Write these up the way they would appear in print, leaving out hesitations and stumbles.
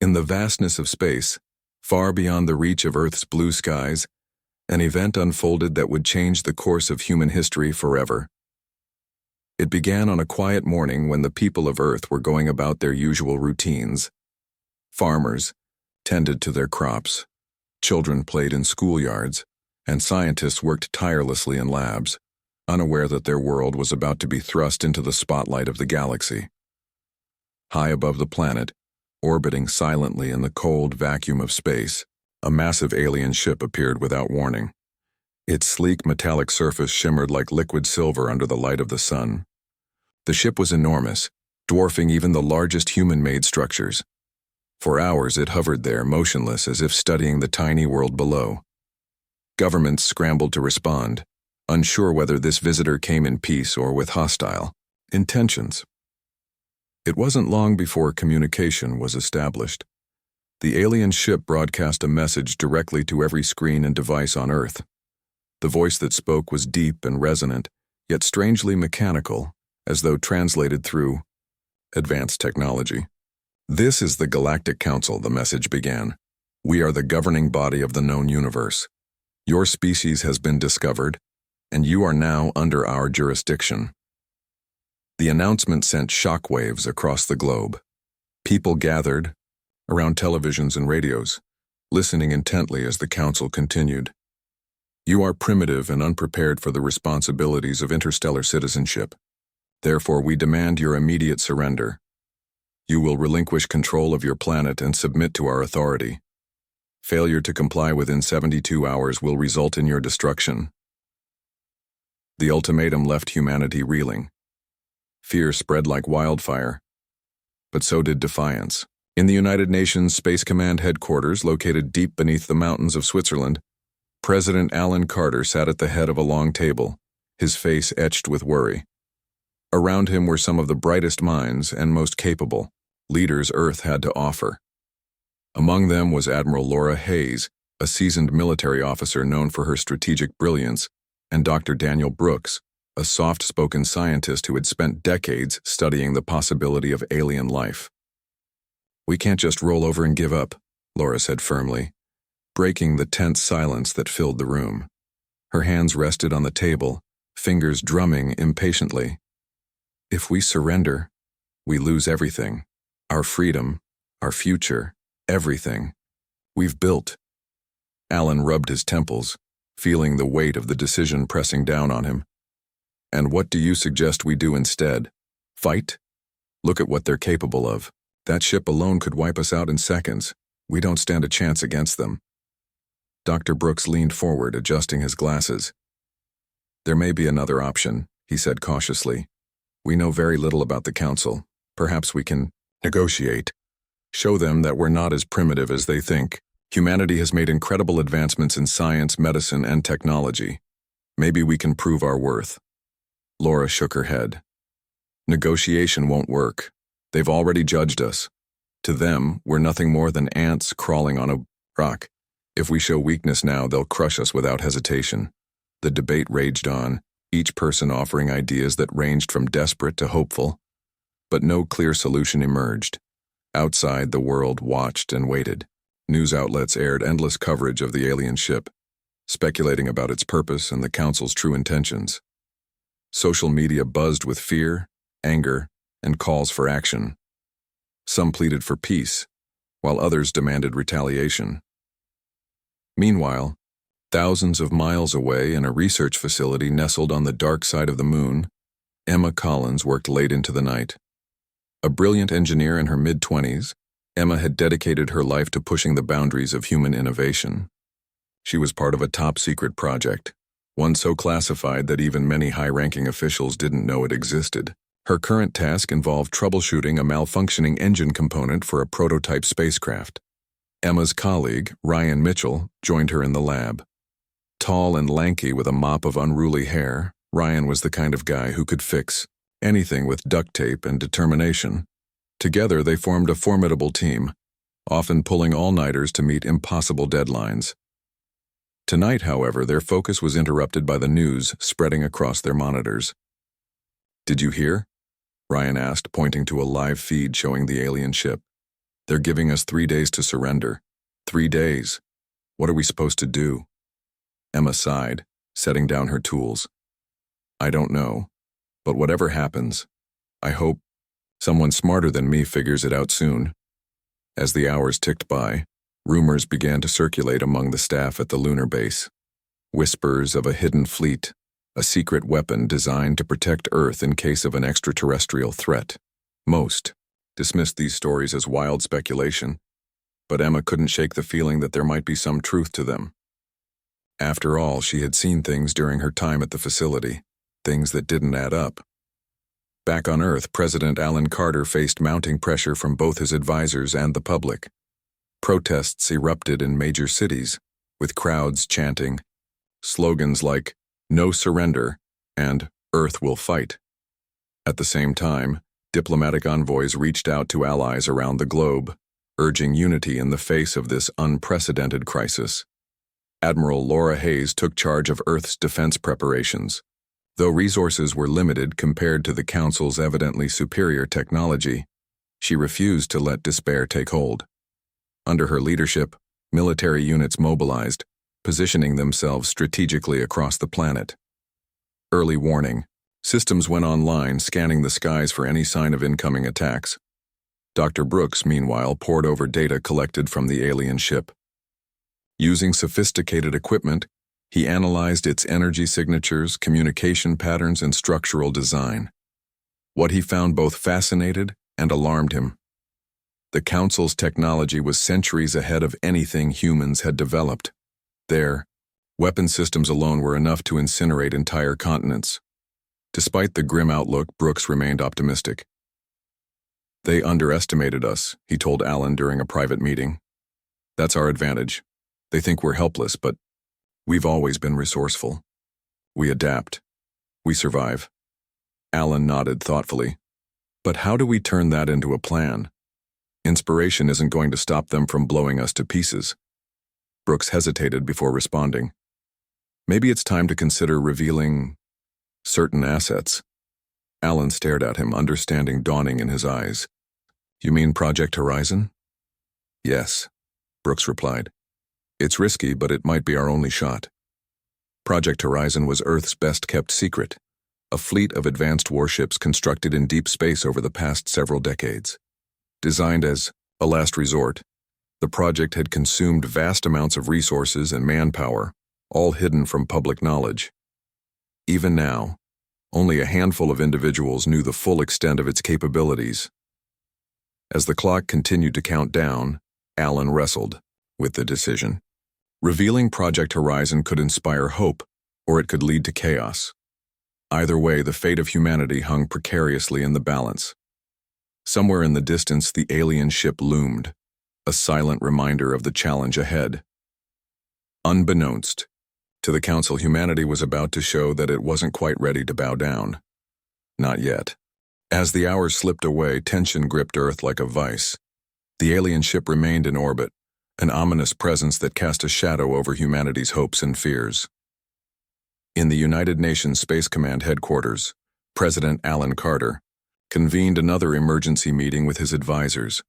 In the vastness of space, far beyond the reach of Earth's blue skies, an event unfolded that would change the course of human history forever. It began on a quiet morning when the people of Earth were going about their usual routines. Farmers tended to their crops, children played in schoolyards, and scientists worked tirelessly in labs, unaware that their world was about to be thrust into the spotlight of the galaxy. High above the planet, orbiting silently in the cold vacuum of space, a massive alien ship appeared without warning. Its sleek metallic surface shimmered like liquid silver under the light of the sun. The ship was enormous, dwarfing even the largest human-made structures. For hours it hovered there, motionless as if studying the tiny world below. Governments scrambled to respond, unsure whether this visitor came in peace or with hostile intentions. It wasn't long before communication was established. The alien ship broadcast a message directly to every screen and device on Earth. The voice that spoke was deep and resonant, yet strangely mechanical, as though translated through advanced technology. "This is the Galactic Council," the message began. "We are the governing body of the known universe. Your species has been discovered, and you are now under our jurisdiction." The announcement sent shockwaves across the globe. People gathered around televisions and radios, listening intently as the council continued. "You are primitive and unprepared for the responsibilities of interstellar citizenship. Therefore, we demand your immediate surrender. You will relinquish control of your planet and submit to our authority. Failure to comply within 72 hours will result in your destruction." The ultimatum left humanity reeling. Fear spread like wildfire, but so did defiance. In the United Nations Space Command headquarters, located deep beneath the mountains of Switzerland, President Alan Carter sat at the head of a long table, his face etched with worry. Around him were some of the brightest minds and most capable leaders Earth had to offer. Among them was Admiral Laura Hayes, a seasoned military officer known for her strategic brilliance, and Dr. Daniel Brooks, a soft-spoken scientist who had spent decades studying the possibility of alien life. "We can't just roll over and give up," Laura said firmly, breaking the tense silence that filled the room. Her hands rested on the table, fingers drumming impatiently. "If we surrender, we lose everything. Our freedom, our future, everything we've built." Alan rubbed his temples, feeling the weight of the decision pressing down on him. "And what do you suggest we do instead? Fight? Look at what they're capable of. That ship alone could wipe us out in seconds. We don't stand a chance against them." Dr. Brooks leaned forward, adjusting his glasses. "There may be another option," he said cautiously. "We know very little about the Council. Perhaps we can negotiate. Show them that we're not as primitive as they think. Humanity has made incredible advancements in science, medicine, and technology. Maybe we can prove our worth." Laura shook her head. "Negotiation won't work. They've already judged us. To them, we're nothing more than ants crawling on a rock. If we show weakness now, they'll crush us without hesitation." The debate raged on, each person offering ideas that ranged from desperate to hopeful. But no clear solution emerged. Outside, the world watched and waited. News outlets aired endless coverage of the alien ship, speculating about its purpose and the Council's true intentions. Social media buzzed with fear, anger, and calls for action. Some pleaded for peace, while others demanded retaliation. Meanwhile, thousands of miles away in a research facility nestled on the dark side of the moon, Emma Collins worked late into the night. A brilliant engineer in her mid-20s, Emma had dedicated her life to pushing the boundaries of human innovation. She was part of a top-secret project, one so classified that even many high-ranking officials didn't know it existed. Her current task involved troubleshooting a malfunctioning engine component for a prototype spacecraft. Emma's colleague, Ryan Mitchell, joined her in the lab. Tall and lanky with a mop of unruly hair, Ryan was the kind of guy who could fix anything with duct tape and determination. Together, they formed a formidable team, often pulling all-nighters to meet impossible deadlines. Tonight, however, their focus was interrupted by the news spreading across their monitors. "Did you hear?" Ryan asked, pointing to a live feed showing the alien ship. They're giving us 3 days to surrender. 3 days. What are we supposed to do? Emma sighed, setting down her tools. I don't know, but whatever happens, I hope someone smarter than me figures it out soon. As the hours ticked by, rumors began to circulate among the staff at the lunar base. Whispers of a hidden fleet, a secret weapon designed to protect Earth in case of an extraterrestrial threat. Most dismissed these stories as wild speculation, but Emma couldn't shake the feeling that there might be some truth to them. After all, she had seen things during her time at the facility, things that didn't add up. Back on Earth, President Alan Carter faced mounting pressure from both his advisors and the public. Protests erupted in major cities, with crowds chanting slogans like, "No surrender," and "Earth will fight." At the same time, diplomatic envoys reached out to allies around the globe, urging unity in the face of this unprecedented crisis. Admiral Laura Hayes took charge of Earth's defense preparations. Though resources were limited compared to the Council's evidently superior technology, she refused to let despair take hold. Under her leadership, military units mobilized, positioning themselves strategically across the planet. Early warning. Systems went online, scanning the skies for any sign of incoming attacks. Dr. Brooks, meanwhile, pored over data collected from the alien ship. Using sophisticated equipment, he analyzed its energy signatures, communication patterns, and structural design. What he found both fascinated and alarmed him. The Council's technology was centuries ahead of anything humans had developed. Their weapon systems alone were enough to incinerate entire continents. Despite the grim outlook, Brooks remained optimistic. They underestimated us, he told Alan during a private meeting. That's our advantage. They think we're helpless, but we've always been resourceful. We adapt. We survive. Alan nodded thoughtfully. But how do we turn that into a plan? Inspiration isn't going to stop them from blowing us to pieces. Brooks hesitated before responding. Maybe it's time to consider revealing certain assets. Alan stared at him, understanding dawning in his eyes. You mean Project Horizon? Yes, Brooks replied. It's risky, but it might be our only shot. Project Horizon was Earth's best-kept secret, a fleet of advanced warships constructed in deep space over the past several decades. Designed as a last resort, the project had consumed vast amounts of resources and manpower, all hidden from public knowledge. Even now, only a handful of individuals knew the full extent of its capabilities. As the clock continued to count down, Alan wrestled with the decision. Revealing Project Horizon could inspire hope, or it could lead to chaos. Either way, the fate of humanity hung precariously in the balance. Somewhere in the distance, the alien ship loomed, a silent reminder of the challenge ahead. Unbeknownst to the Council, humanity was about to show that it wasn't quite ready to bow down. Not yet. As the hours slipped away, tension gripped Earth like a vice. The alien ship remained in orbit, an ominous presence that cast a shadow over humanity's hopes and fears. In the United Nations Space Command headquarters, President Alan Carter convened another emergency meeting with his advisors.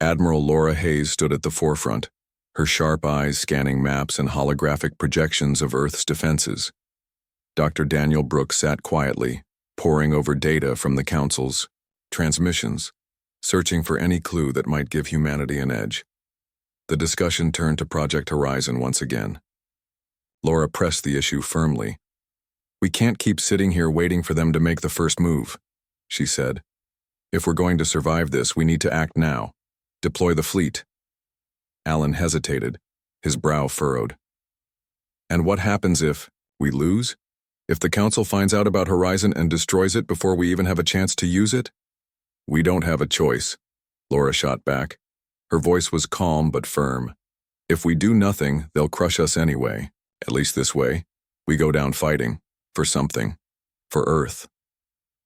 Admiral Laura Hayes stood at the forefront, her sharp eyes scanning maps and holographic projections of Earth's defenses. Dr. Daniel Brooks sat quietly, poring over data from the Council's transmissions, searching for any clue that might give humanity an edge. The discussion turned to Project Horizon once again. Laura pressed the issue firmly. We can't keep sitting here waiting for them to make the first move, she said. If we're going to survive this, we need to act now. Deploy the fleet. Alan hesitated, his brow furrowed. And what happens if we lose? If the Council finds out about Horizon and destroys it before we even have a chance to use it? We don't have a choice, Laura shot back. Her voice was calm but firm. If we do nothing, they'll crush us anyway. At least this way. We go down fighting. For something. For Earth.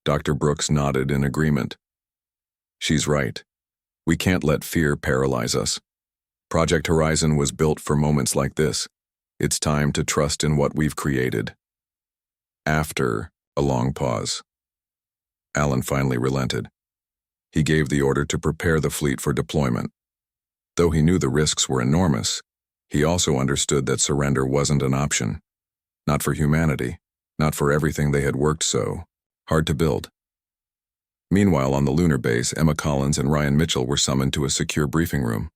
Dr. Brooks nodded in agreement. She's right. We can't let fear paralyze us. Project Horizon was built for moments like this. It's time to trust in what we've created. After a long pause, Alan finally relented. He gave the order to prepare the fleet for deployment. Though he knew the risks were enormous, he also understood that surrender wasn't an option. Not for humanity, not for everything they had worked so hard to build. Meanwhile, on the lunar base, Emma Collins and Ryan Mitchell were summoned to a secure briefing room.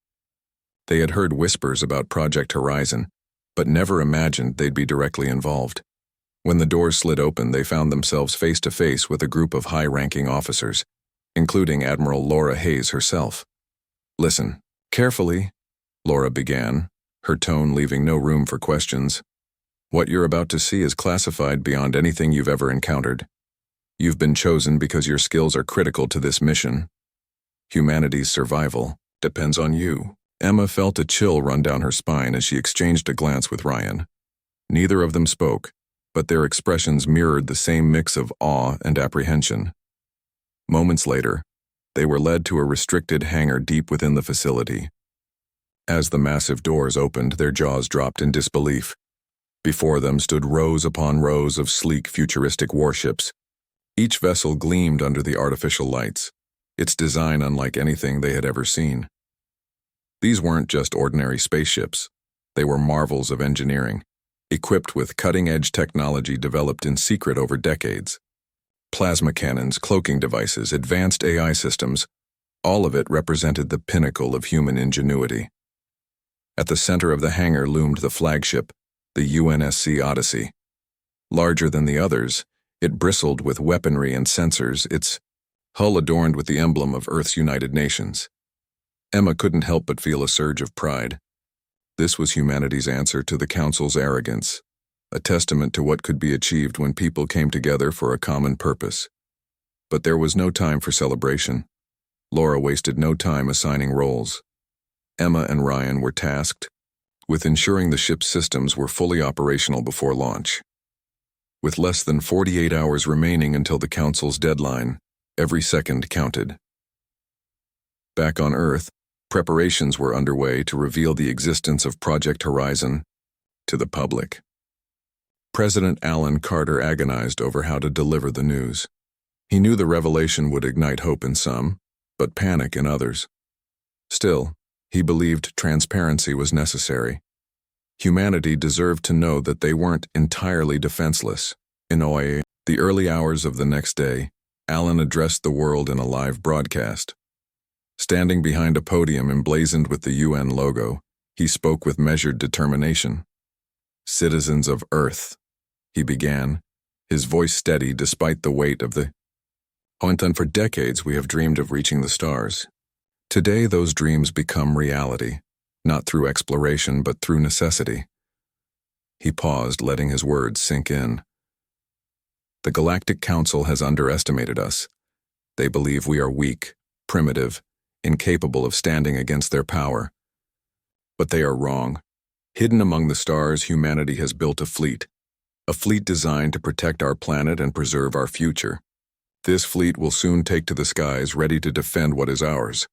They had heard whispers about Project Horizon, but never imagined they'd be directly involved. When the doors slid open, they found themselves face to face with a group of high-ranking officers, including Admiral Laura Hayes herself. "Listen, carefully," Laura began, her tone leaving no room for questions. "What you're about to see is classified beyond anything you've ever encountered. You've been chosen because your skills are critical to this mission. Humanity's survival depends on you." Emma felt a chill run down her spine as she exchanged a glance with Ryan. Neither of them spoke, but their expressions mirrored the same mix of awe and apprehension. Moments later, they were led to a restricted hangar deep within the facility. As the massive doors opened, their jaws dropped in disbelief. Before them stood rows upon rows of sleek, futuristic warships. Each vessel gleamed under the artificial lights, its design unlike anything they had ever seen. These weren't just ordinary spaceships. They were marvels of engineering, equipped with cutting-edge technology developed in secret over decades. Plasma cannons, cloaking devices, advanced AI systems, all of it represented the pinnacle of human ingenuity. At the center of the hangar loomed the flagship, the UNSC Odyssey. Larger than the others, it bristled with weaponry and sensors, its hull adorned with the emblem of Earth's United Nations. Emma couldn't help but feel a surge of pride. This was humanity's answer to the Council's arrogance, a testament to what could be achieved when people came together for a common purpose. But there was no time for celebration. Laura wasted no time assigning roles. Emma and Ryan were tasked with ensuring the ship's systems were fully operational before launch. With less than 48 hours remaining until the Council's deadline, every second counted. Back on Earth, preparations were underway to reveal the existence of Project Horizon to the public. President Alan Carter agonized over how to deliver the news. He knew the revelation would ignite hope in some, but panic in others. Still, he believed transparency was necessary. Humanity deserved to know that they weren't entirely defenseless. In the early hours of the next day, Alan addressed the world in a live broadcast. Standing behind a podium emblazoned with the UN logo, he spoke with measured determination. "Citizens of Earth," he began, his voice steady despite the weight of the and for decades we have dreamed of reaching the stars. Today those dreams become reality, not through exploration but through necessity. He paused, letting his words sink in. "The Galactic Council has underestimated us. They believe we are weak, primitive, incapable of standing against their power. But they are wrong. Hidden among the stars, humanity has built a fleet designed to protect our planet and preserve our future. This fleet will soon take to the skies, ready to defend what is ours."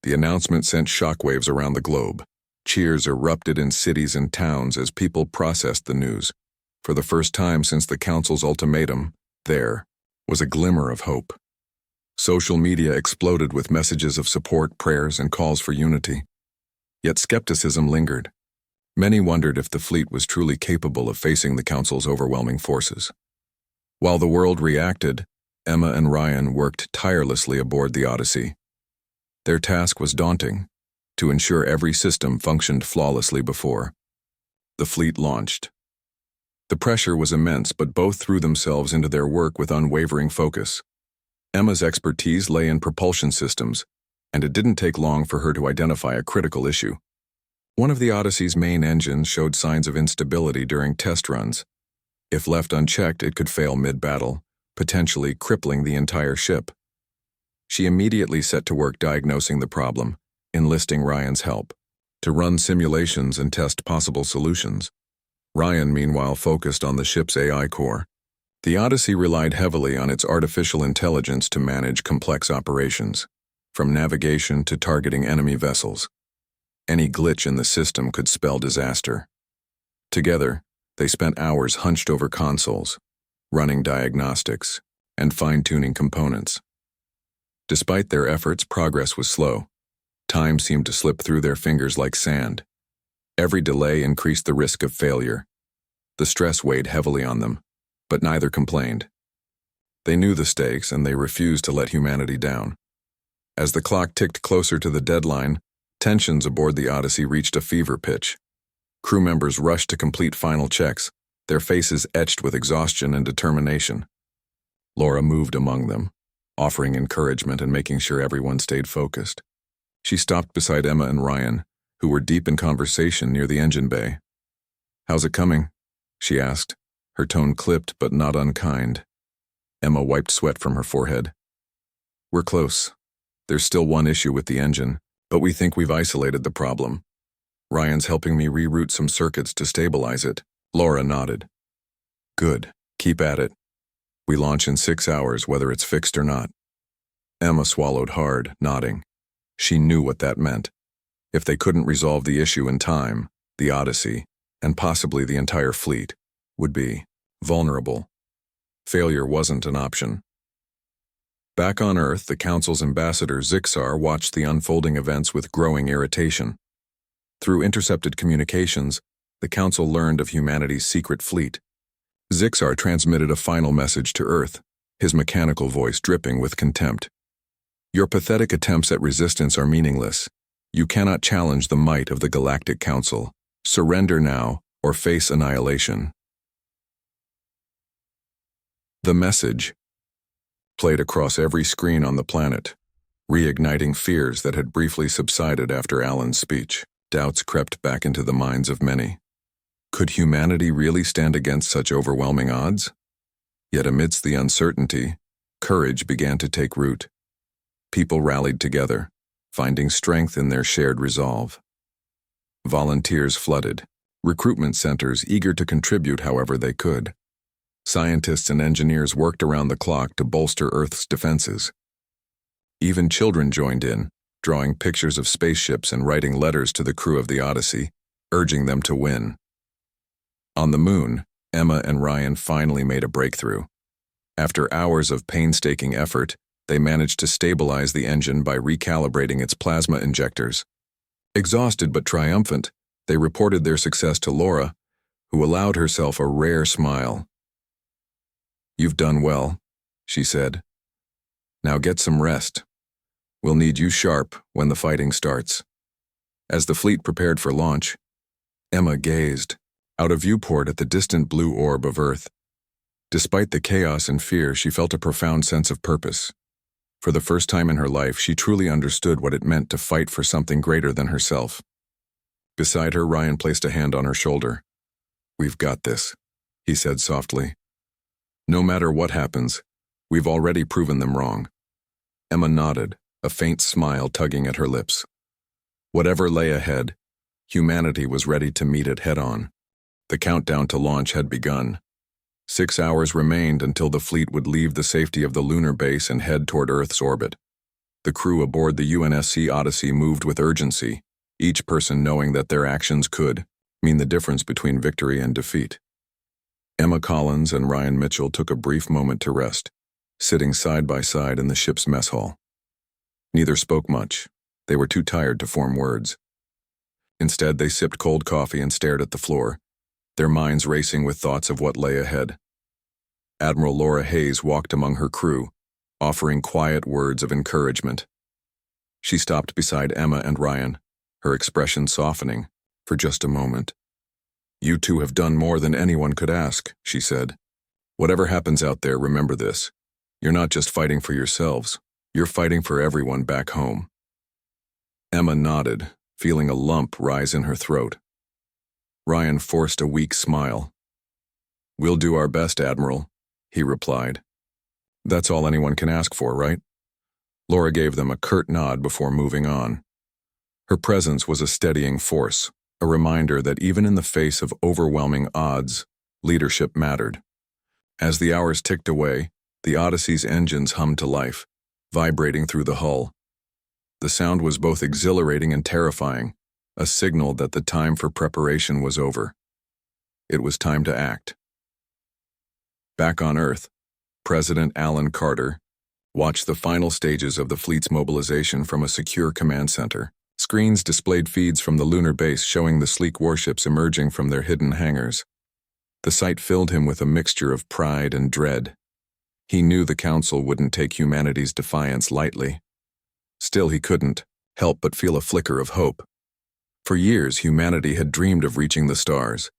The announcement sent shockwaves around the globe. Cheers erupted in cities and towns as people processed the news. For the first time since the Council's ultimatum, there was a glimmer of hope. Social media exploded with messages of support, prayers, and calls for unity. Yet skepticism lingered. Many wondered if the fleet was truly capable of facing the Council's overwhelming forces. While the world reacted, Emma and Ryan worked tirelessly aboard the Odyssey. Their task was daunting, to ensure every system functioned flawlessly before the fleet launched. The pressure was immense, but both threw themselves into their work with unwavering focus. Emma's expertise lay in propulsion systems, and it didn't take long for her to identify a critical issue. One of the Odyssey's main engines showed signs of instability during test runs. If left unchecked, it could fail mid-battle, potentially crippling the entire ship. She immediately set to work diagnosing the problem, enlisting Ryan's help to run simulations and test possible solutions. Ryan, meanwhile, focused on the ship's AI core. The Odyssey relied heavily on its artificial intelligence to manage complex operations, from navigation to targeting enemy vessels. Any glitch in the system could spell disaster. Together, they spent hours hunched over consoles, running diagnostics, and fine-tuning components. Despite their efforts, progress was slow. Time seemed to slip through their fingers like sand. Every delay increased the risk of failure. The stress weighed heavily on them, but neither complained. They knew the stakes, and they refused to let humanity down. As the clock ticked closer to the deadline, tensions aboard the Odyssey reached a fever pitch. Crew members rushed to complete final checks, their faces etched with exhaustion and determination. Laura moved among them, offering encouragement and making sure everyone stayed focused. She stopped beside Emma and Ryan, who were deep in conversation near the engine bay. "How's it coming?" she asked, her tone clipped but not unkind. Emma wiped sweat from her forehead. "We're close. There's still one issue with the engine, but we think we've isolated the problem. Ryan's helping me reroute some circuits to stabilize it." Laura nodded. "Good. Keep at it. We launch in 6 hours, whether it's fixed or not." Emma swallowed hard, nodding. She knew what that meant. If they couldn't resolve the issue in time, the Odyssey, and possibly the entire fleet, would be vulnerable. Failure wasn't an option. Back on Earth, the Council's ambassador Zixar watched the unfolding events with growing irritation. Through intercepted communications, the Council learned of humanity's secret fleet. Zixar transmitted a final message to Earth, his mechanical voice dripping with contempt. "Your pathetic attempts at resistance are meaningless. You cannot challenge the might of the Galactic Council. Surrender now, or face annihilation." The message played across every screen on the planet, reigniting fears that had briefly subsided after Alan's speech. Doubts crept back into the minds of many. Could humanity really stand against such overwhelming odds? Yet amidst the uncertainty, courage began to take root. People rallied together, finding strength in their shared resolve. Volunteers flooded, recruitment centers eager to contribute however they could. Scientists and engineers worked around the clock to bolster Earth's defenses. Even children joined in, drawing pictures of spaceships and writing letters to the crew of the Odyssey, urging them to win. On the Moon, Emma and Ryan finally made a breakthrough. After hours of painstaking effort, they managed to stabilize the engine by recalibrating its plasma injectors. Exhausted but triumphant, they reported their success to Laura, who allowed herself a rare smile. "You've done well," she said. "Now get some rest. We'll need you sharp when the fighting starts." As the fleet prepared for launch, Emma gazed out a viewport at the distant blue orb of Earth. Despite the chaos and fear, she felt a profound sense of purpose. For the first time in her life, she truly understood what it meant to fight for something greater than herself. Beside her, Ryan placed a hand on her shoulder. "We've got this," he said softly. "No matter what happens, we've already proven them wrong." Emma nodded, a faint smile tugging at her lips. Whatever lay ahead, humanity was ready to meet it head-on. The countdown to launch had begun. 6 hours remained until the fleet would leave the safety of the lunar base and head toward Earth's orbit. The crew aboard the UNSC Odyssey moved with urgency, each person knowing that their actions could mean the difference between victory and defeat. Emma Collins and Ryan Mitchell took a brief moment to rest, sitting side by side in the ship's mess hall. Neither spoke much. They were too tired to form words. Instead, they sipped cold coffee and stared at the floor, their minds racing with thoughts of what lay ahead. Admiral Laura Hayes walked among her crew, offering quiet words of encouragement. She stopped beside Emma and Ryan, her expression softening for just a moment. "You two have done more than anyone could ask," she said. "Whatever happens out there, remember this. You're not just fighting for yourselves, you're fighting for everyone back home." Emma nodded, feeling a lump rise in her throat. Ryan forced a weak smile. "We'll do our best, Admiral," he replied. "That's all anyone can ask for, right?" Laura gave them a curt nod before moving on. Her presence was a steadying force, a reminder that even in the face of overwhelming odds, leadership mattered. As the hours ticked away, the Odyssey's engines hummed to life, vibrating through the hull. The sound was both exhilarating and terrifying, a signal that the time for preparation was over. It was time to act. Back on Earth, President Alan Carter, watched the final stages of the fleet's mobilization from a secure command center. Screens displayed feeds from the lunar base showing the sleek warships emerging from their hidden hangars. The sight filled him with a mixture of pride and dread. He knew the Council wouldn't take humanity's defiance lightly. Still, he couldn't help but feel a flicker of hope. For years, humanity had dreamed of reaching the stars.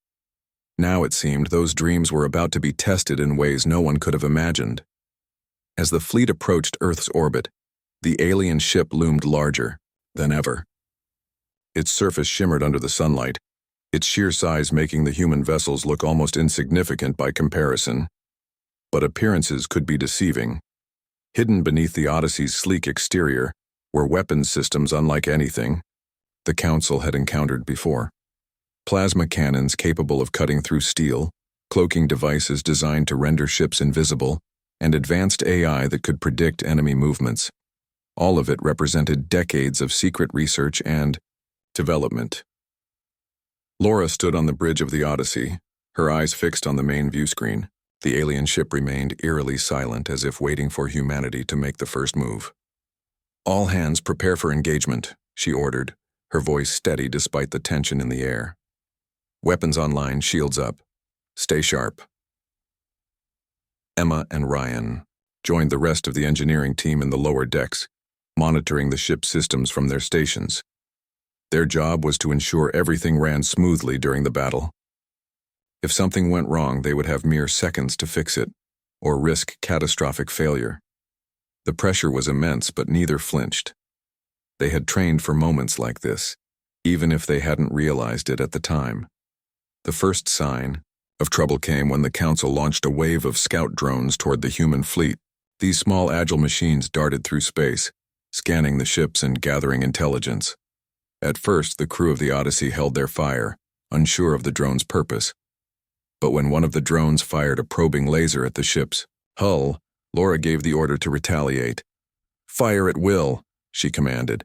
Now it seemed those dreams were about to be tested in ways no one could have imagined. As the fleet approached Earth's orbit, the alien ship loomed larger than ever. Its surface shimmered under the sunlight, its sheer size making the human vessels look almost insignificant by comparison. But appearances could be deceiving. Hidden beneath the Odyssey's sleek exterior were weapons systems unlike anything the Council had encountered before. Plasma cannons capable of cutting through steel, cloaking devices designed to render ships invisible, and advanced AI that could predict enemy movements. All of it represented decades of secret research and development. Laura stood on the bridge of the Odyssey, her eyes fixed on the main view screen. The alien ship remained eerily silent, as if waiting for humanity to make the first move. "All hands prepare for engagement," she ordered, her voice steady despite the tension in the air. "Weapons online, shields up. Stay sharp." Emma and Ryan joined the rest of the engineering team in the lower decks, monitoring the ship's systems from their stations. Their job was to ensure everything ran smoothly during the battle. If something went wrong, they would have mere seconds to fix it, or risk catastrophic failure. The pressure was immense, but neither flinched. They had trained for moments like this, even if they hadn't realized it at the time. The first sign of trouble came when the Council launched a wave of scout drones toward the human fleet. These small, agile machines darted through space, scanning the ships and gathering intelligence. At first, the crew of the Odyssey held their fire, unsure of the drone's purpose. But when one of the drones fired a probing laser at the ship's hull, Laura gave the order to retaliate. "Fire at will," she commanded.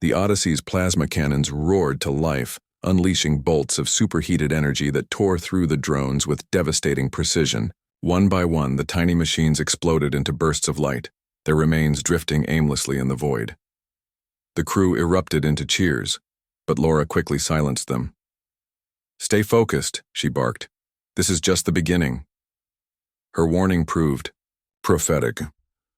The Odyssey's plasma cannons roared to life, unleashing bolts of superheated energy that tore through the drones with devastating precision. One by one, the tiny machines exploded into bursts of light, their remains drifting aimlessly in the void. The crew erupted into cheers, but Laura quickly silenced them. "Stay focused," she barked. "This is just the beginning." Her warning proved prophetic.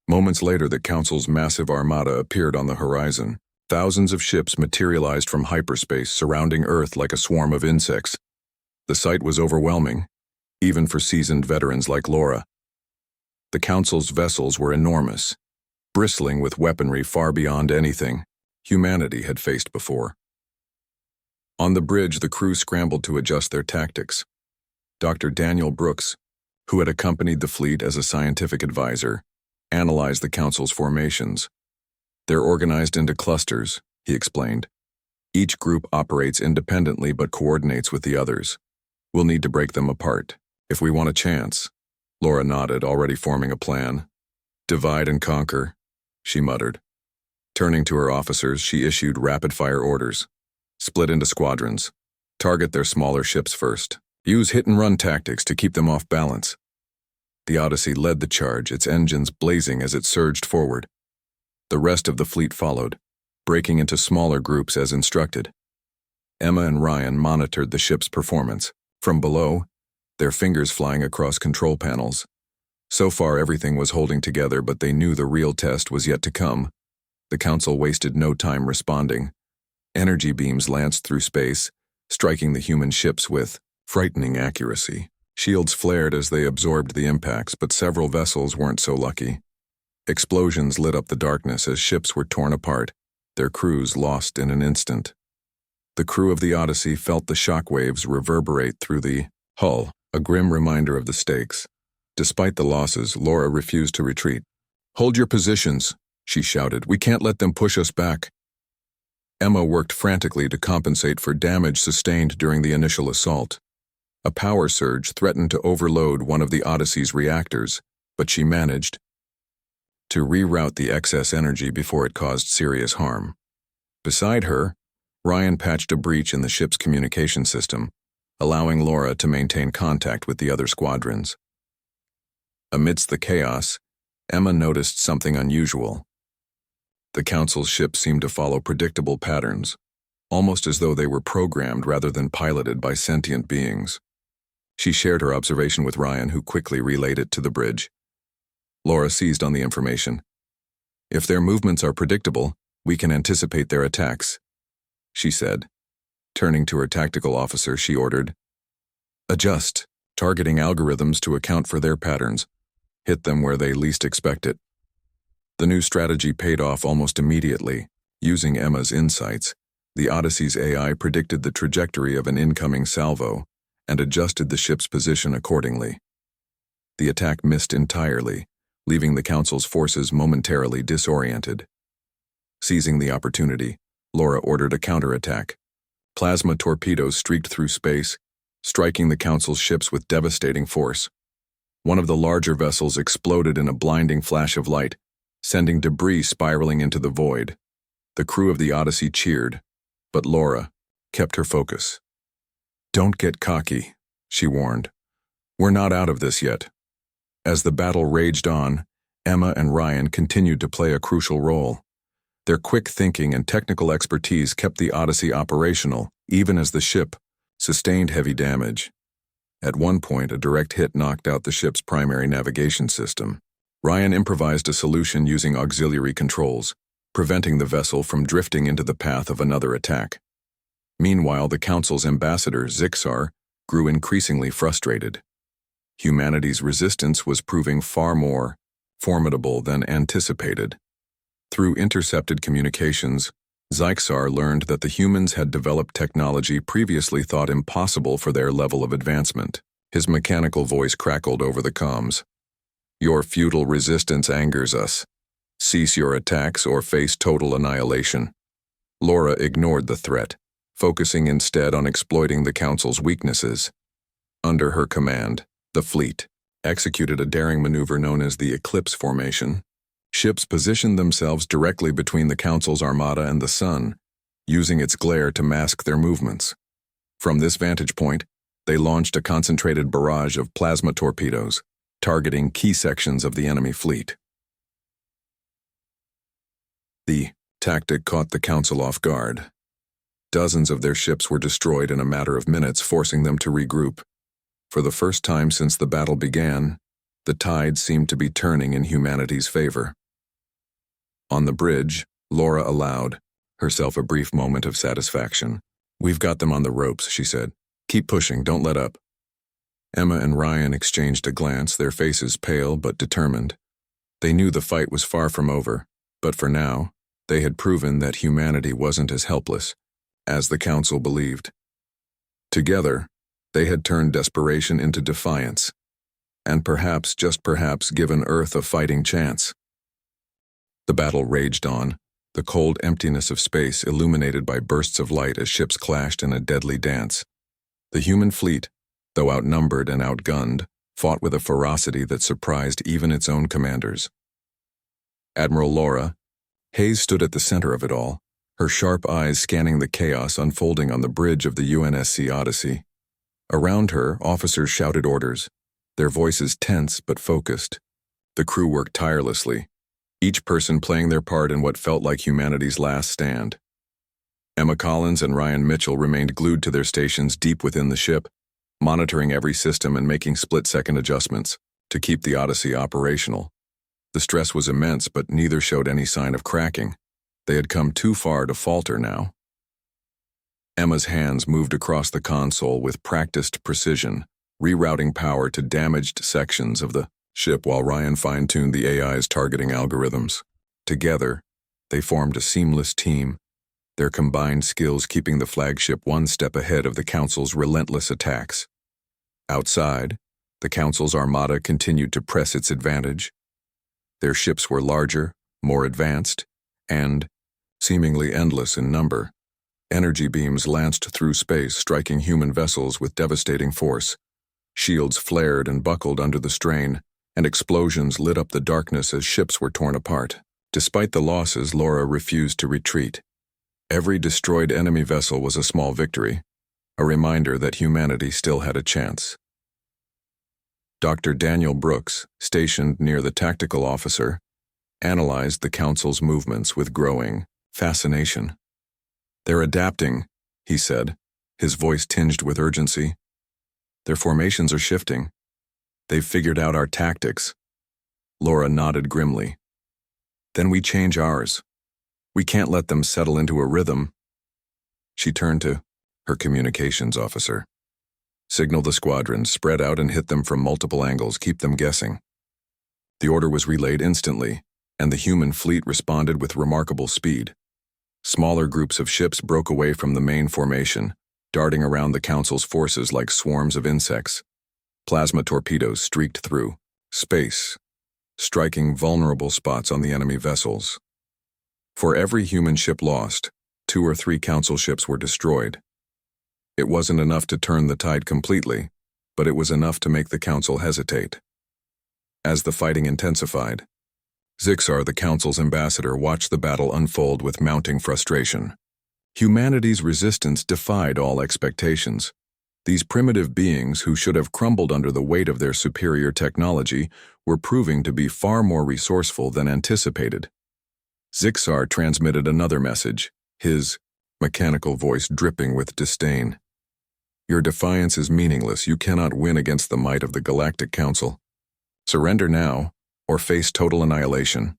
Moments later, the Council's massive armada appeared on the horizon. Thousands of ships materialized from hyperspace, surrounding Earth like a swarm of insects. The sight was overwhelming, even for seasoned veterans like Laura. The Council's vessels were enormous, bristling with weaponry far beyond anything humanity had faced before. On the bridge, the crew scrambled to adjust their tactics. Dr. Daniel Brooks, who had accompanied the fleet as a scientific advisor, analyzed the Council's formations. "They're organized into clusters," he explained. "Each group operates independently but coordinates with the others. We'll need to break them apart, if we want a chance." Laura nodded, already forming a plan. "Divide and conquer," she muttered. Turning to her officers, she issued rapid-fire orders. "Split into squadrons. Target their smaller ships first. Use hit-and-run tactics to keep them off balance." The Odyssey led the charge, its engines blazing as it surged forward. The rest of the fleet followed, breaking into smaller groups as instructed. Emma and Ryan monitored the ship's performance. From below, their fingers flying across control panels. So far, everything was holding together, but they knew the real test was yet to come. The Council wasted no time responding. Energy beams lanced through space, striking the human ships with frightening accuracy. Shields flared as they absorbed the impacts, but several vessels weren't so lucky. Explosions lit up the darkness as ships were torn apart, their crews lost in an instant. The crew of the Odyssey felt the shockwaves reverberate through the hull, a grim reminder of the stakes. Despite the losses, Laura refused to retreat. "Hold your positions," she shouted. "We can't let them push us back." Emma worked frantically to compensate for damage sustained during the initial assault. A power surge threatened to overload one of the Odyssey's reactors, but she managed to reroute the excess energy before it caused serious harm. Beside her, Ryan patched a breach in the ship's communication system, allowing Laura to maintain contact with the other squadrons. Amidst the chaos, Emma noticed something unusual. The Council's ships seemed to follow predictable patterns, almost as though they were programmed rather than piloted by sentient beings. She shared her observation with Ryan, who quickly relayed it to the bridge. Laura seized on the information. "If their movements are predictable, we can anticipate their attacks," she said. Turning to her tactical officer, she ordered, "Adjust targeting algorithms to account for their patterns. Hit them where they least expect it." The new strategy paid off almost immediately. Using Emma's insights, the Odyssey's AI predicted the trajectory of an incoming salvo and adjusted the ship's position accordingly. The attack missed entirely, leaving the Council's forces momentarily disoriented. Seizing the opportunity, Laura ordered a counterattack. Plasma torpedoes streaked through space, striking the Council's ships with devastating force. One of the larger vessels exploded in a blinding flash of light, sending debris spiraling into the void. The crew of the Odyssey cheered, but Laura kept her focus. "Don't get cocky," she warned. "We're not out of this yet." As the battle raged on, Emma and Ryan continued to play a crucial role. Their quick thinking and technical expertise kept the Odyssey operational, even as the ship sustained heavy damage. At one point, a direct hit knocked out the ship's primary navigation system. Ryan improvised a solution using auxiliary controls, preventing the vessel from drifting into the path of another attack. Meanwhile, the Council's ambassador, Zixar, grew increasingly frustrated. Humanity's resistance was proving far more formidable than anticipated. Through intercepted communications, Zixar learned that the humans had developed technology previously thought impossible for their level of advancement. His mechanical voice crackled over the comms. "Your futile resistance angers us. Cease your attacks or face total annihilation." Laura ignored the threat, focusing instead on exploiting the Council's weaknesses. Under her command, the fleet executed a daring maneuver known as the Eclipse Formation. Ships positioned themselves directly between the Council's armada and the sun, using its glare to mask their movements. From this vantage point, they launched a concentrated barrage of plasma torpedoes, targeting key sections of the enemy fleet. The tactic caught the Council off guard. Dozens of their ships were destroyed in a matter of minutes, forcing them to regroup. For the first time since the battle began, the tide seemed to be turning in humanity's favor. On the bridge, Laura allowed herself a brief moment of satisfaction. "We've got them on the ropes," she said. "Keep pushing, don't let up." Emma and Ryan exchanged a glance, their faces pale but determined. They knew the fight was far from over, but for now, they had proven that humanity wasn't as helpless as the Council believed. Together, they had turned desperation into defiance, and perhaps, just perhaps, given Earth a fighting chance. The battle raged on, the cold emptiness of space illuminated by bursts of light as ships clashed in a deadly dance. The human fleet, though outnumbered and outgunned, fought with a ferocity that surprised even its own commanders. Admiral Laura Hayes stood at the center of it all, her sharp eyes scanning the chaos unfolding on the bridge of the UNSC Odyssey. Around her, officers shouted orders, their voices tense but focused. The crew worked tirelessly, each person playing their part in what felt like humanity's last stand. Emma Collins and Ryan Mitchell remained glued to their stations deep within the ship, monitoring every system and making split-second adjustments to keep the Odyssey operational. The stress was immense, but neither showed any sign of cracking. They had come too far to falter now. Emma's hands moved across the console with practiced precision, rerouting power to damaged sections of the ship while Ryan fine-tuned the AI's targeting algorithms. Together, they formed a seamless team, their combined skills keeping the flagship one step ahead of the Council's relentless attacks. Outside, the Council's armada continued to press its advantage. Their ships were larger, more advanced, and seemingly endless in number. Energy beams lanced through space, striking human vessels with devastating force. Shields flared and buckled under the strain, and explosions lit up the darkness as ships were torn apart. Despite the losses, Laura refused to retreat. Every destroyed enemy vessel was a small victory, a reminder that humanity still had a chance. Dr. Daniel Brooks, stationed near the tactical officer, analyzed the council's movements with growing fascination. "They're adapting," he said, his voice tinged with urgency. "Their formations are shifting. They've figured out our tactics." Laura nodded grimly. "Then we change ours. We can't let them settle into a rhythm." She turned to her communications officer. "Signal the squadrons, spread out and hit them from multiple angles, keep them guessing." The order was relayed instantly, and the human fleet responded with remarkable speed. Smaller groups of ships broke away from the main formation, darting around the Council's forces like swarms of insects. Plasma torpedoes streaked through space, striking vulnerable spots on the enemy vessels. For every human ship lost, 2 or 3 Council ships were destroyed. It wasn't enough to turn the tide completely, but it was enough to make the Council hesitate. As the fighting intensified, Zixar, the Council's ambassador, watched the battle unfold with mounting frustration. Humanity's resistance defied all expectations. These primitive beings, who should have crumbled under the weight of their superior technology, were proving to be far more resourceful than anticipated. Zixar transmitted another message, his mechanical voice dripping with disdain. "Your defiance is meaningless. You cannot win against the might of the Galactic Council. Surrender now, or face total annihilation."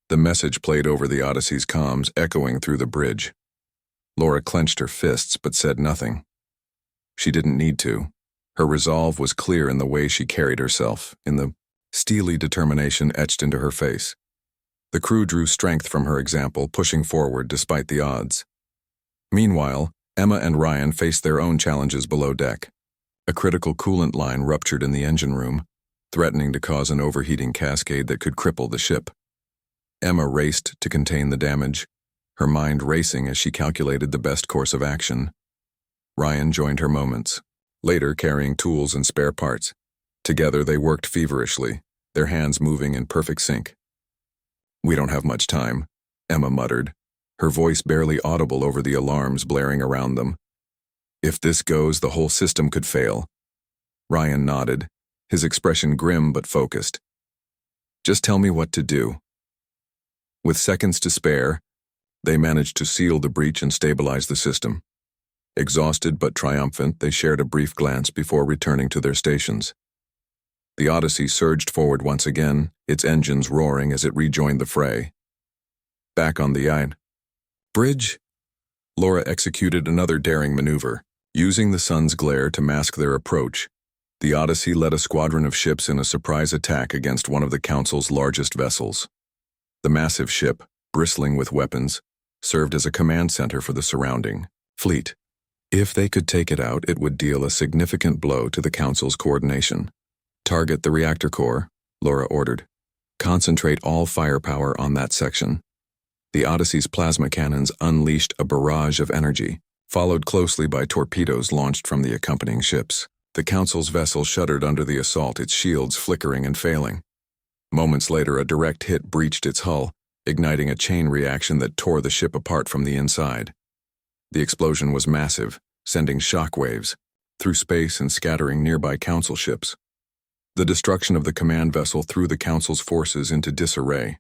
The message played over the Odyssey's comms, echoing through the bridge. Laura clenched her fists but said nothing. She didn't need to. Her resolve was clear in the way she carried herself, in the steely determination etched into her face. The crew drew strength from her example, pushing forward despite the odds. Meanwhile, Emma and Ryan faced their own challenges below deck. A critical coolant line ruptured in the engine room, threatening to cause an overheating cascade that could cripple the ship. Emma raced to contain the damage, her mind racing as she calculated the best course of action. Ryan joined her moments, later carrying tools and spare parts. Together they worked feverishly, their hands moving in perfect sync. "We don't have much time," Emma muttered, her voice barely audible over the alarms blaring around them. "If this goes, the whole system could fail." Ryan nodded, his expression grim but focused. "Just tell me what to do." With seconds to spare, they managed to seal the breach and stabilize the system. Exhausted but triumphant, they shared a brief glance before returning to their stations. The Odyssey surged forward once again, its engines roaring as it rejoined the fray. Back on the bridge, Laura executed another daring maneuver, using the sun's glare to mask their approach. The Odyssey led a squadron of ships in a surprise attack against one of the Council's largest vessels. The massive ship, bristling with weapons, served as a command center for the surrounding fleet. If they could take it out, it would deal a significant blow to the Council's coordination. "Target the reactor core," Laura ordered. "Concentrate all firepower on that section." The Odyssey's plasma cannons unleashed a barrage of energy, followed closely by torpedoes launched from the accompanying ships. The Council's vessel shuddered under the assault, its shields flickering and failing. Moments later, a direct hit breached its hull, igniting a chain reaction that tore the ship apart from the inside. The explosion was massive, sending shockwaves through space and scattering nearby Council ships. The destruction of the command vessel threw the Council's forces into disarray.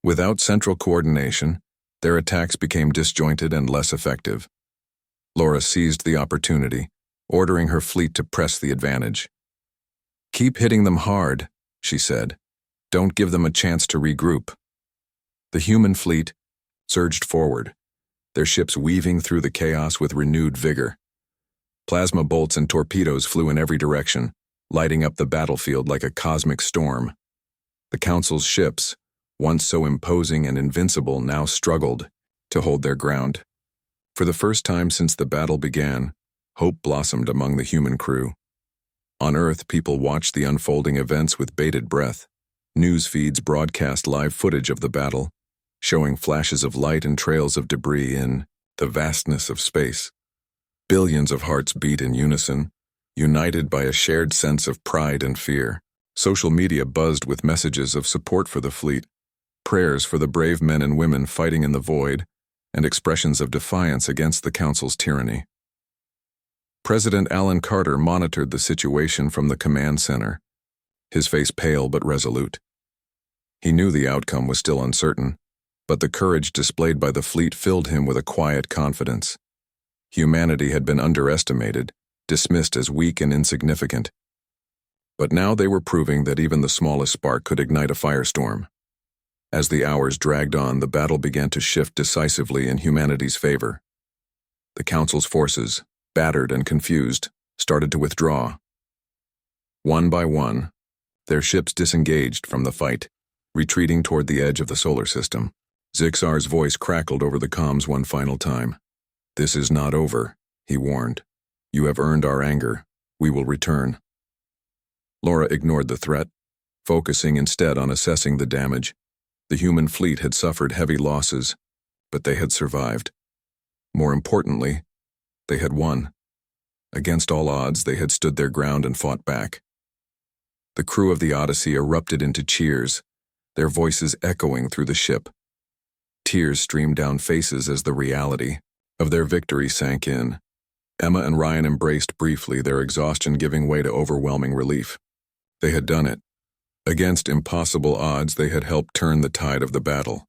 Without central coordination, their attacks became disjointed and less effective. Laura seized the opportunity, ordering her fleet to press the advantage. "Keep hitting them hard," she said. "Don't give them a chance to regroup." The human fleet surged forward, their ships weaving through the chaos with renewed vigor. Plasma bolts and torpedoes flew in every direction, lighting up the battlefield like a cosmic storm. The Council's ships, once so imposing and invincible, now struggled to hold their ground. For the first time since the battle began, hope blossomed among the human crew. On Earth, people watched the unfolding events with bated breath. News feeds broadcast live footage of the battle, showing flashes of light and trails of debris in the vastness of space. Billions of hearts beat in unison, united by a shared sense of pride and fear. Social media buzzed with messages of support for the fleet, prayers for the brave men and women fighting in the void, and expressions of defiance against the Council's tyranny. President Alan Carter monitored the situation from the command center, his face pale but resolute. He knew the outcome was still uncertain, but the courage displayed by the fleet filled him with a quiet confidence. Humanity had been underestimated, dismissed as weak and insignificant. But now they were proving that even the smallest spark could ignite a firestorm. As the hours dragged on, the battle began to shift decisively in humanity's favor. The Council's forces, battered and confused, started to withdraw. One by one, their ships disengaged from the fight, retreating toward the edge of the solar system. Zixar's voice crackled over the comms one final time. "This is not over," he warned. "You have earned our anger. We will return." Laura ignored the threat, focusing instead on assessing the damage. The human fleet had suffered heavy losses, but they had survived. More importantly, they had won. Against all odds, they had stood their ground and fought back. The crew of the Odyssey erupted into cheers, their voices echoing through the ship. Tears streamed down faces as the reality of their victory sank in. Emma and Ryan embraced briefly, their exhaustion giving way to overwhelming relief. They had done it. Against impossible odds, they had helped turn the tide of the battle.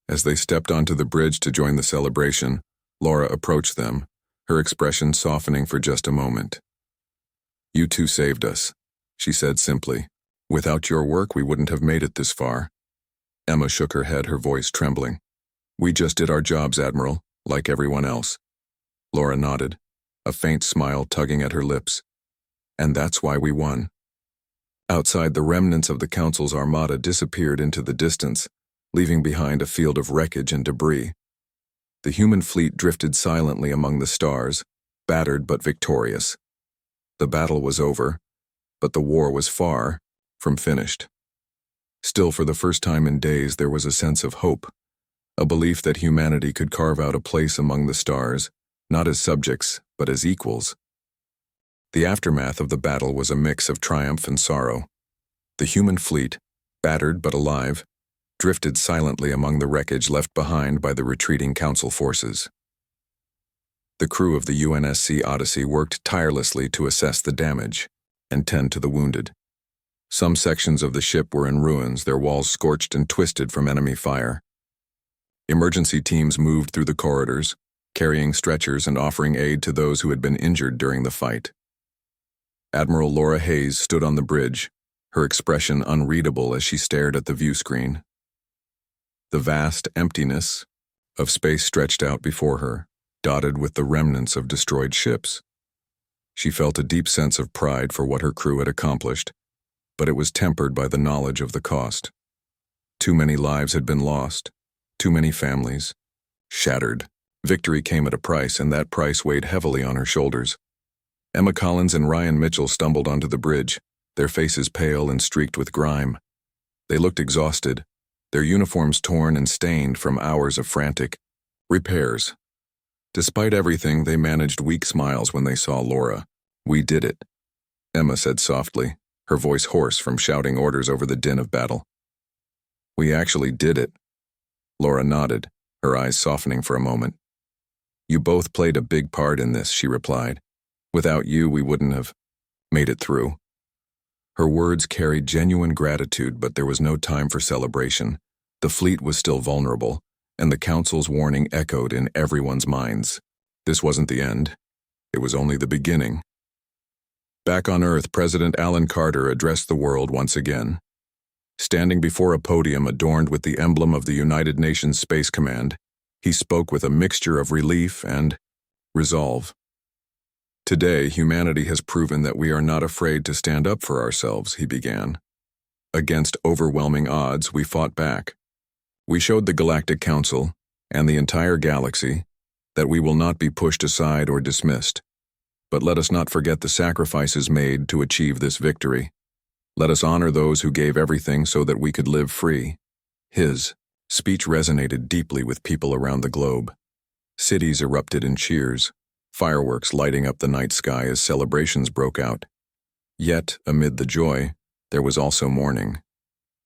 As they stepped onto the bridge to join the celebration, Laura approached them, her expression softening for just a moment. "You two saved us," she said simply. "Without your work, we wouldn't have made it this far." Emma shook her head, her voice trembling. "We just did our jobs, Admiral, like everyone else." Laura nodded, a faint smile tugging at her lips. "And that's why we won." Outside, the remnants of the Council's armada disappeared into the distance, leaving behind a field of wreckage and debris. The human fleet drifted silently among the stars, battered but victorious. The battle was over, but the war was far from finished. Still, for the first time in days, there was a sense of hope, a belief that humanity could carve out a place among the stars, not as subjects, but as equals. The aftermath of the battle was a mix of triumph and sorrow. The human fleet, battered but alive, drifted silently among the wreckage left behind by the retreating Council forces. The crew of the UNSC Odyssey worked tirelessly to assess the damage and tend to the wounded. Some sections of the ship were in ruins, their walls scorched and twisted from enemy fire. Emergency teams moved through the corridors, carrying stretchers and offering aid to those who had been injured during the fight. Admiral Laura Hayes stood on the bridge, her expression unreadable as she stared at the view screen. The vast emptiness of space stretched out before her, dotted with the remnants of destroyed ships. She felt a deep sense of pride for what her crew had accomplished, but it was tempered by the knowledge of the cost. Too many lives had been lost, too many families shattered. Victory came at a price, and that price weighed heavily on her shoulders. Emma Collins and Ryan Mitchell stumbled onto the bridge, their faces pale and streaked with grime. They looked exhausted, their uniforms torn and stained from hours of frantic repairs. Despite everything, they managed weak smiles when they saw Laura. "We did it," Emma said softly, her voice hoarse from shouting orders over the din of battle. "We actually did it." Laura nodded, her eyes softening for a moment. "You both played a big part in this," she replied. "Without you, we wouldn't have made it through." Her words carried genuine gratitude, but there was no time for celebration. The fleet was still vulnerable, and the Council's warning echoed in everyone's minds. This wasn't the end. It was only the beginning. Back on Earth, President Alan Carter addressed the world once again. Standing before a podium adorned with the emblem of the United Nations Space Command, he spoke with a mixture of relief and resolve. "Today, humanity has proven that we are not afraid to stand up for ourselves," he began. "Against overwhelming odds, we fought back. We showed the Galactic Council, and the entire galaxy, that we will not be pushed aside or dismissed. But let us not forget the sacrifices made to achieve this victory. Let us honor those who gave everything so that we could live free." His speech resonated deeply with people around the globe. Cities erupted in cheers, fireworks lighting up the night sky as celebrations broke out. Yet, amid the joy, there was also mourning.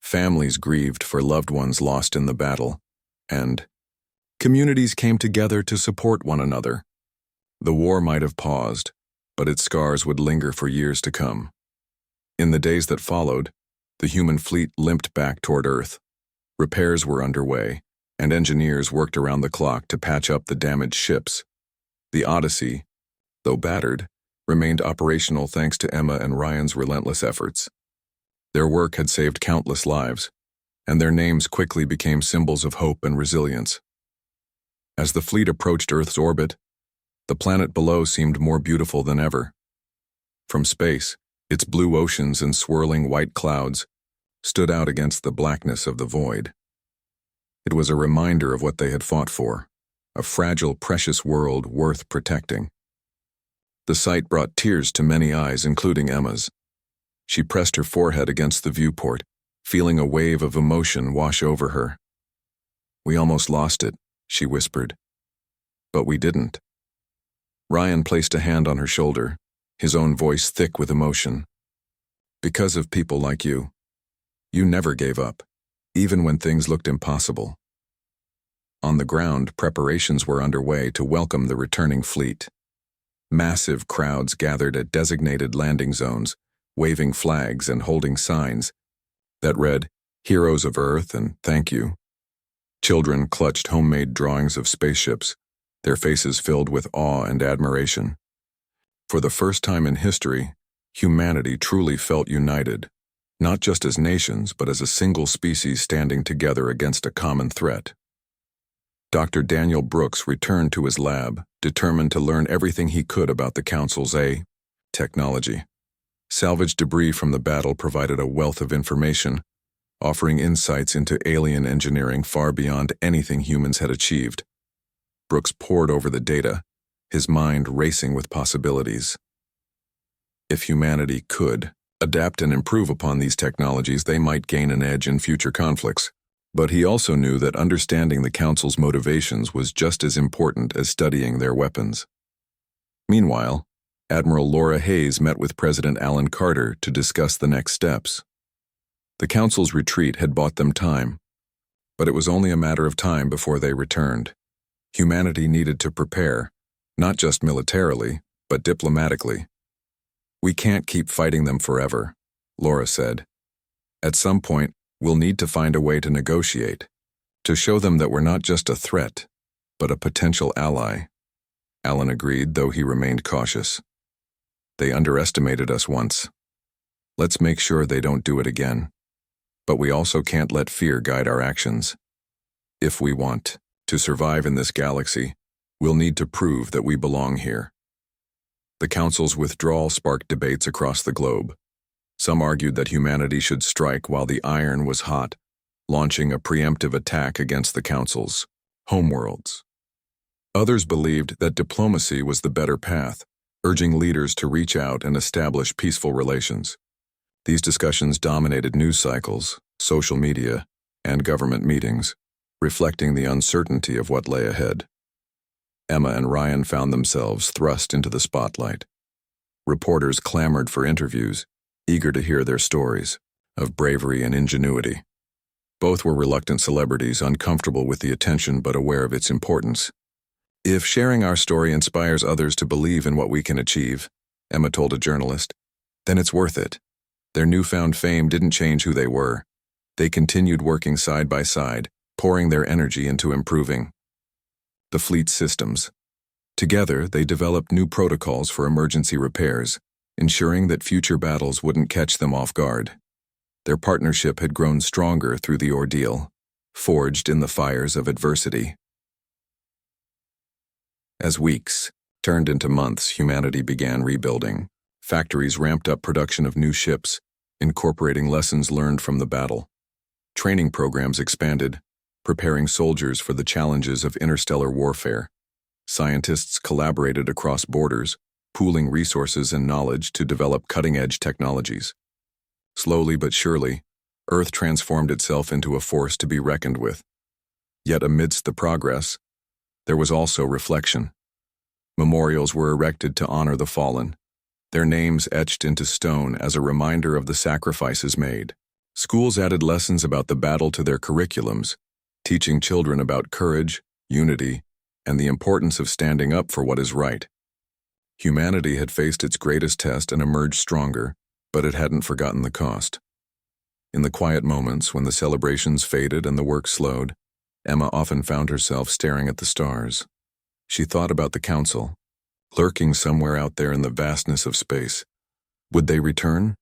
Families grieved for loved ones lost in the battle, and communities came together to support one another. The war might have paused, but its scars would linger for years to come. In the days that followed, the human fleet limped back toward Earth. Repairs were underway, and engineers worked around the clock to patch up the damaged ships. The Odyssey, though battered, remained operational thanks to Emma and Ryan's relentless efforts. Their work had saved countless lives, and their names quickly became symbols of hope and resilience. As the fleet approached Earth's orbit, the planet below seemed more beautiful than ever. From space, its blue oceans and swirling white clouds stood out against the blackness of the void. It was a reminder of what they had fought for, a fragile, precious world worth protecting. The sight brought tears to many eyes, including Emma's. She pressed her forehead against the viewport, feeling a wave of emotion wash over her. "We almost lost it," she whispered. "But we didn't." Ryan placed a hand on her shoulder, his own voice thick with emotion. "Because of people like you. You never gave up, even when things looked impossible." On the ground, preparations were underway to welcome the returning fleet. Massive crowds gathered at designated landing zones, waving flags and holding signs that read, "Heroes of Earth" and "Thank you." Children clutched homemade drawings of spaceships, their faces filled with awe and admiration. For the first time in history, humanity truly felt united, not just as nations, but as a single species standing together against a common threat. Dr. Daniel Brooks returned to his lab, determined to learn everything he could about the Council's technology. Salvaged debris from the battle provided a wealth of information, offering insights into alien engineering far beyond anything humans had achieved. Brooks pored over the data, his mind racing with possibilities. If humanity could adapt and improve upon these technologies, they might gain an edge in future conflicts. But he also knew that understanding the Council's motivations was just as important as studying their weapons. Meanwhile, Admiral Laura Hayes met with President Alan Carter to discuss the next steps. The Council's retreat had bought them time, but it was only a matter of time before they returned. Humanity needed to prepare, not just militarily, but diplomatically. "We can't keep fighting them forever," Laura said. "At some point, we'll need to find a way to negotiate, to show them that we're not just a threat, but a potential ally." Alan agreed, though he remained cautious. "They underestimated us once. Let's make sure they don't do it again. But we also can't let fear guide our actions. If we want to survive in this galaxy, we'll need to prove that we belong here." The Council's withdrawal sparked debates across the globe. Some argued that humanity should strike while the iron was hot, launching a preemptive attack against the Council's homeworlds. Others believed that diplomacy was the better path, urging leaders to reach out and establish peaceful relations. These discussions dominated news cycles, social media, and government meetings, reflecting the uncertainty of what lay ahead. Emma and Ryan found themselves thrust into the spotlight. Reporters clamored for interviews, eager to hear their stories of bravery and ingenuity. Both were reluctant celebrities, uncomfortable with the attention but aware of its importance. "If sharing our story inspires others to believe in what we can achieve," Emma told a journalist, "then it's worth it." Their newfound fame didn't change who they were. They continued working side by side, pouring their energy into improving the fleet's systems. Together, they developed new protocols for emergency repairs, ensuring that future battles wouldn't catch them off guard. Their partnership had grown stronger through the ordeal, forged in the fires of adversity. As weeks turned into months, humanity began rebuilding. Factories ramped up production of new ships, incorporating lessons learned from the battle. Training programs expanded, preparing soldiers for the challenges of interstellar warfare. Scientists collaborated across borders, pooling resources and knowledge to develop cutting-edge technologies. Slowly but surely, Earth transformed itself into a force to be reckoned with. Yet amidst the progress, there was also reflection. Memorials were erected to honor the fallen, their names etched into stone as a reminder of the sacrifices made. Schools added lessons about the battle to their curriculums, teaching children about courage, unity, and the importance of standing up for what is right. Humanity had faced its greatest test and emerged stronger, but it hadn't forgotten the cost. In the quiet moments when the celebrations faded and the work slowed, Emma often found herself staring at the stars. She thought about the council, lurking somewhere out there in the vastness of space. Would they return?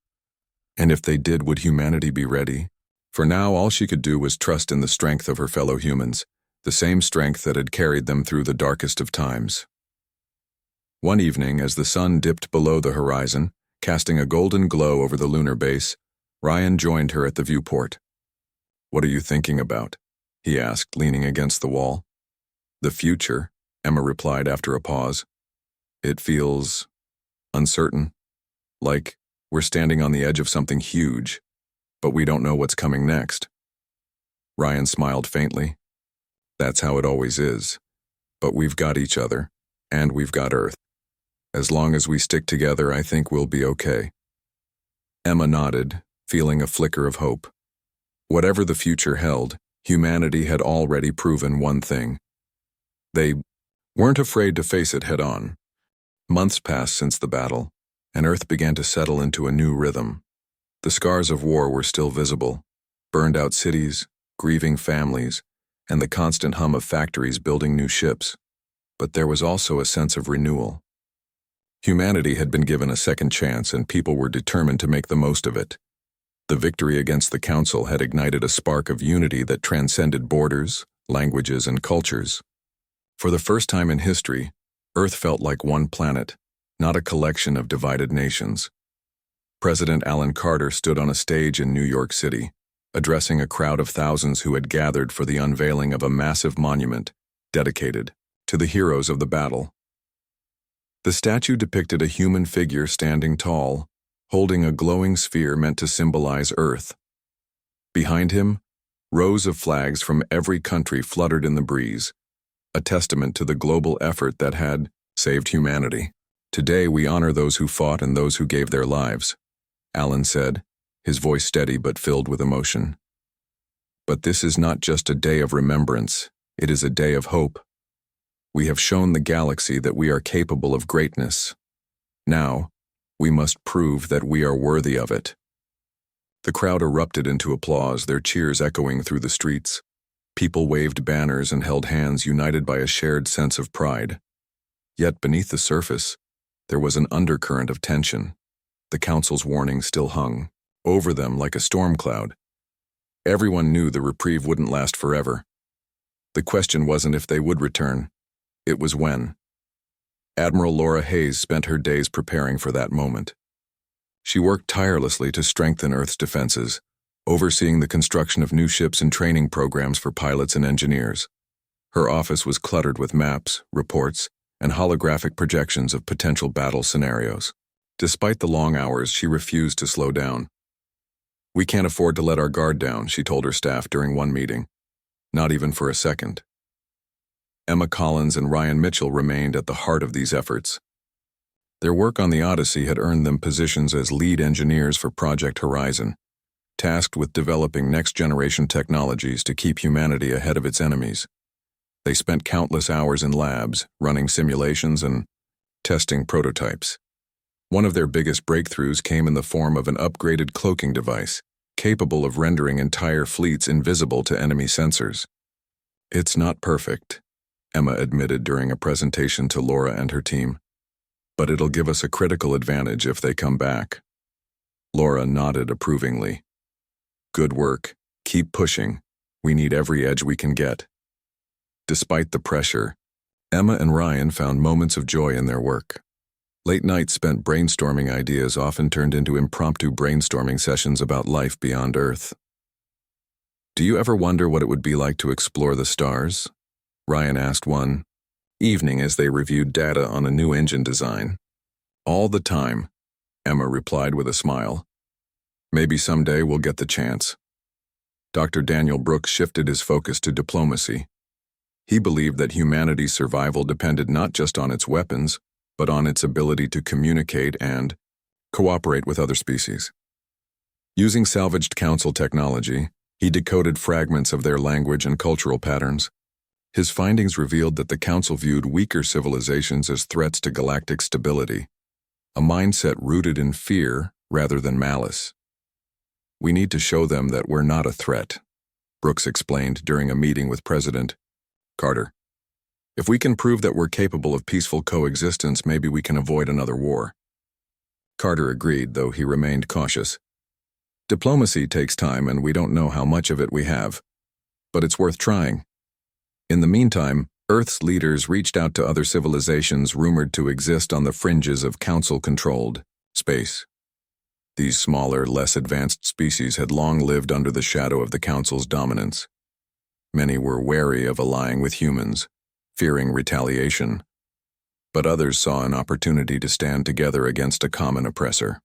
And if they did, would humanity be ready? For now, all she could do was trust in the strength of her fellow humans, the same strength that had carried them through the darkest of times. One evening, as the sun dipped below the horizon, casting a golden glow over the lunar base, Ryan joined her at the viewport. "What are you thinking about?" he asked, leaning against the wall. "The future," Emma replied after a pause. "It feels uncertain, like we're standing on the edge of something huge, but we don't know what's coming next." Ryan smiled faintly. "That's how it always is. But we've got each other, and we've got Earth. As long as we stick together, I think we'll be okay." Emma nodded, feeling a flicker of hope. Whatever the future held, humanity had already proven one thing. They weren't afraid to face it head-on. Months passed since the battle, and Earth began to settle into a new rhythm. The scars of war were still visible: burned-out cities, grieving families, and the constant hum of factories building new ships. But there was also a sense of renewal. Humanity had been given a second chance, and people were determined to make the most of it. The victory against the Council had ignited a spark of unity that transcended borders, languages, and cultures. For the first time in history, Earth felt like one planet, not a collection of divided nations. President Alan Carter stood on a stage in New York City, addressing a crowd of thousands who had gathered for the unveiling of a massive monument dedicated to the heroes of the battle. The statue depicted a human figure standing tall, holding a glowing sphere meant to symbolize Earth. Behind him, rows of flags from every country fluttered in the breeze, a testament to the global effort that had saved humanity. "Today we honor those who fought and those who gave their lives," Alan said, his voice steady but filled with emotion. "But this is not just a day of remembrance, it is a day of hope. We have shown the galaxy that we are capable of greatness. Now, we must prove that we are worthy of it." The crowd erupted into applause, their cheers echoing through the streets. People waved banners and held hands, united by a shared sense of pride. Yet beneath the surface, there was an undercurrent of tension. The Council's warning still hung over them like a storm cloud. Everyone knew the reprieve wouldn't last forever. The question wasn't if they would return, it was when. Admiral Laura Hayes spent her days preparing for that moment. She worked tirelessly to strengthen Earth's defenses, overseeing the construction of new ships and training programs for pilots and engineers. Her office was cluttered with maps, reports, and holographic projections of potential battle scenarios. Despite the long hours, she refused to slow down. "We can't afford to let our guard down," she told her staff during one meeting. "Not even for a second." Emma Collins and Ryan Mitchell remained at the heart of these efforts. Their work on the Odyssey had earned them positions as lead engineers for Project Horizon, tasked with developing next-generation technologies to keep humanity ahead of its enemies. They spent countless hours in labs, running simulations and testing prototypes. One of their biggest breakthroughs came in the form of an upgraded cloaking device, capable of rendering entire fleets invisible to enemy sensors. "It's not perfect," Emma admitted during a presentation to Laura and her team, "but it'll give us a critical advantage if they come back." Laura nodded approvingly. "Good work. Keep pushing. We need every edge we can get." Despite the pressure, Emma and Ryan found moments of joy in their work. Late nights spent brainstorming ideas often turned into impromptu brainstorming sessions about life beyond Earth. "Do you ever wonder what it would be like to explore the stars?" Ryan asked one evening as they reviewed data on a new engine design. "All the time," Emma replied with a smile. "Maybe someday we'll get the chance." Dr. Daniel Brooks shifted his focus to diplomacy. He believed that humanity's survival depended not just on its weapons, but on its ability to communicate and cooperate with other species. Using salvaged council technology, he decoded fragments of their language and cultural patterns. His findings revealed that the Council viewed weaker civilizations as threats to galactic stability, a mindset rooted in fear rather than malice. "We need to show them that we're not a threat," Brooks explained during a meeting with President Carter. "If we can prove that we're capable of peaceful coexistence, maybe we can avoid another war." Carter agreed, though he remained cautious. "Diplomacy takes time, and we don't know how much of it we have. But it's worth trying." In the meantime, Earth's leaders reached out to other civilizations rumored to exist on the fringes of Council-controlled space. These smaller, less advanced species had long lived under the shadow of the Council's dominance. Many were wary of allying with humans, fearing retaliation, but others saw an opportunity to stand together against a common oppressor.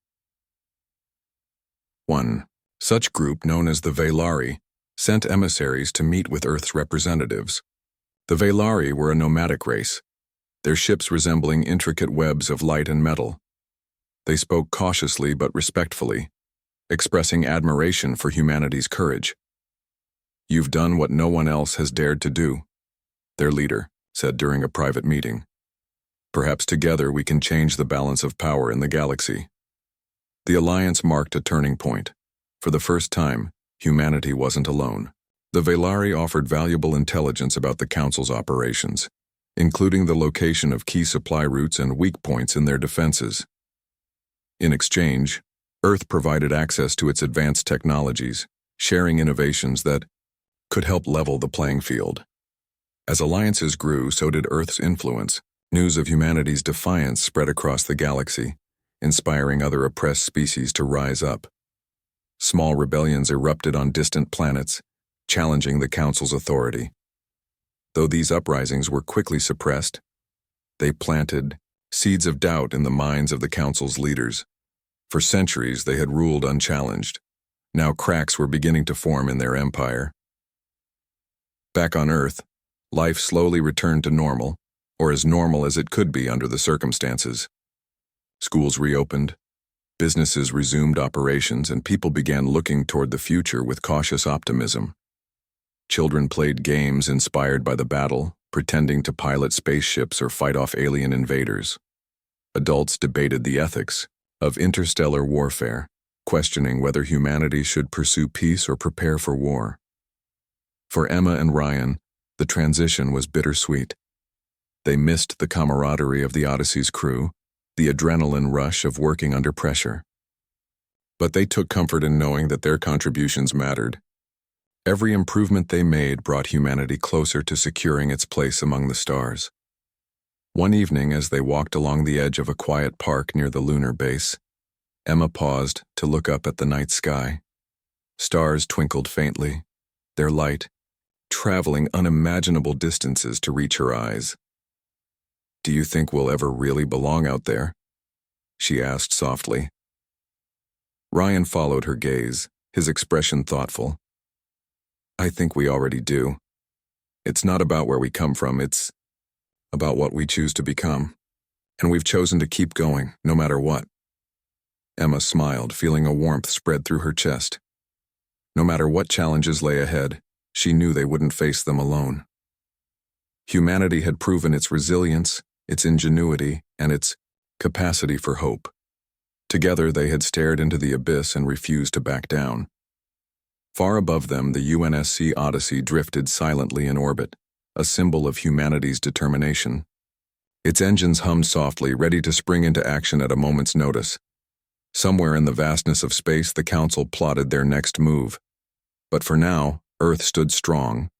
One such group, known as the Velari, sent emissaries to meet with Earth's representatives. The Velari were a nomadic race, their ships resembling intricate webs of light and metal. They spoke cautiously but respectfully, expressing admiration for humanity's courage. "You've done what no one else has dared to do," their leader said during a private meeting. "Perhaps together we can change the balance of power in the galaxy." The alliance marked a turning point. For the first time, humanity wasn't alone. The Velari offered valuable intelligence about the Council's operations, including the location of key supply routes and weak points in their defenses. In exchange, Earth provided access to its advanced technologies, sharing innovations that could help level the playing field. As alliances grew, so did Earth's influence. News of humanity's defiance spread across the galaxy, inspiring other oppressed species to rise up. Small rebellions erupted on distant planets, challenging the Council's authority. Though these uprisings were quickly suppressed, they planted seeds of doubt in the minds of the Council's leaders. For centuries, they had ruled unchallenged. Now cracks were beginning to form in their empire. Back on Earth, life slowly returned to normal, or as normal as it could be under the circumstances. Schools reopened, businesses resumed operations, and people began looking toward the future with cautious optimism. Children played games inspired by the battle, pretending to pilot spaceships or fight off alien invaders. Adults debated the ethics of interstellar warfare, questioning whether humanity should pursue peace or prepare for war. For Emma and Ryan, the transition was bittersweet. They missed the camaraderie of the Odyssey's crew, the adrenaline rush of working under pressure. But they took comfort in knowing that their contributions mattered. Every improvement they made brought humanity closer to securing its place among the stars. One evening, as they walked along the edge of a quiet park near the lunar base, Emma paused to look up at the night sky. Stars twinkled faintly, their light traveling unimaginable distances to reach her eyes. "Do you think we'll ever really belong out there?" she asked softly. Ryan followed her gaze, his expression thoughtful. "I think we already do. It's not about where we come from, it's about what we choose to become. And we've chosen to keep going, no matter what." Emma smiled, feeling a warmth spread through her chest. No matter what challenges lay ahead, she knew they wouldn't face them alone. Humanity had proven its resilience, its ingenuity, and its capacity for hope. Together, they had stared into the abyss and refused to back down. Far above them, the UNSC Odyssey drifted silently in orbit, a symbol of humanity's determination. Its engines hummed softly, ready to spring into action at a moment's notice. Somewhere in the vastness of space, the Council plotted their next move. But for now, Earth stood strong,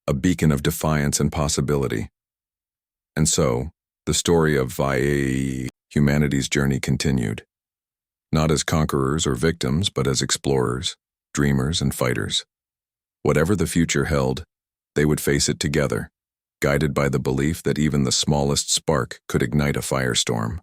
a beacon of defiance and possibility. And so, the story of humanity's journey continued. Not as conquerors or victims, but as explorers, dreamers, and fighters. Whatever the future held, they would face it together, guided by the belief that even the smallest spark could ignite a firestorm.